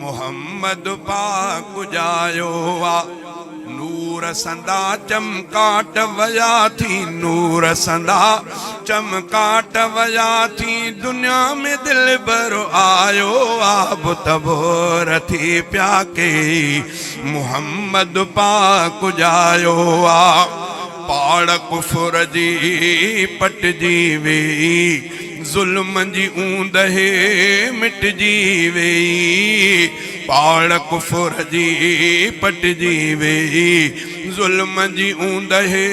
मोहम्मद पाक जायो आ नूर संदा चमकाट वया थी नूर संदा चमकाट वया थी दुनिया में दिल बर आयो आब तबोर थी प्याके मोहम्मद पाक जायो आ पाड़ कुफर जी पट जी वेई जुल्म जी ऊंदहे मिट जी वेई पाड़ कुफर जी पट जी वेई जुल्म जी ऊंदहे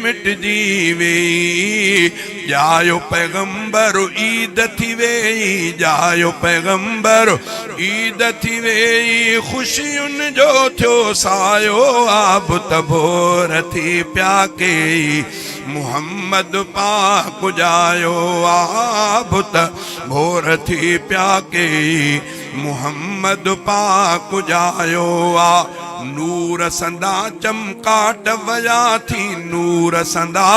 मिट जी वेई जायो पैगंबर ईद थी वेई जायो पैगंबर ईद थी वेई खुशियुन जो थियो सायो आब तबोर थी प्याके मोहम्मद पाक जायो आब तबोर थी प्याके मोहम्मद पाक जायो आ नूर संदा चमकाट वया थी नूर संदा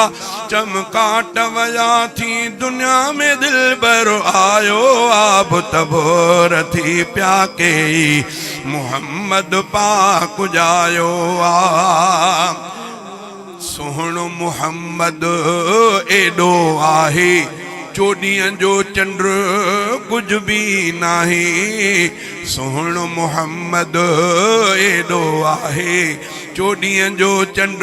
चमकाट वया थी दुनिया में दिल बर आयो आब तबोर थी प्याके मोहम्मद पाक जायो आ सोहणो मोहम्मद एडो आहे चोॾीअं जो चंड कुछ भी नाही सोहणो मोहम्मद एडो आहे चोॾीअं जो चंड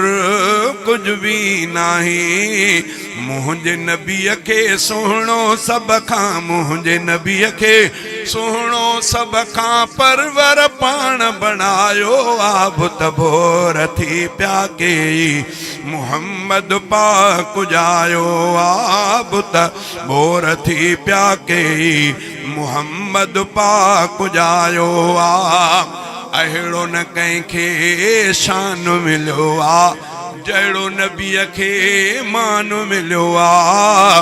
कुछ भी नाही मुंहिंजे नबीअ खे सोहणो सभ खां मुंहिंजे नबीअ खे सोहणो सभ खां परवर पाण बणायो आब तबोर थी प्याके मोहम्मद पाक जायो आब तबोर थी प्याके मोहम्मद पाक जायो आ अहिड़ो न कंहिंखे शान मिलियो आ जहिड़ो नबीअ खे मान मिलियो आ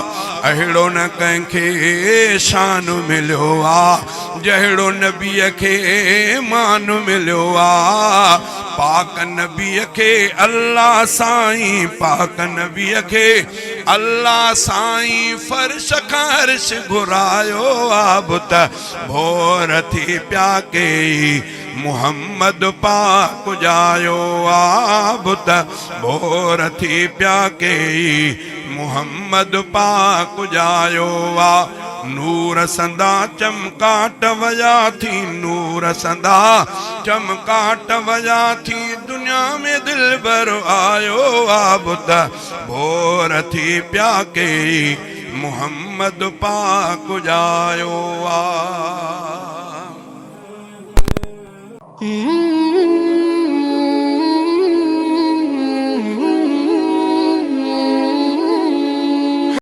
अहिड़ो न कंहिंखे शान मिलियो आ जहिड़ो नबीअ खे मान मिलियो आ पाक नबीअ खे अल्लाह साईं पाक नबीअ खे अल्लाह साईं फर्श खां अर्श घुरायो आब तबोर थी प्याके मोहम्मद पाक जायो आब तबोर थी प्याके मोहम्मद पाक जायो आ नूर संदा चमकाट वया थी नूर संदा चमकाट वया थी दुनिया में दिल बर आयो आब तबोर थी प्याके मोहम्मद पाक जायो आ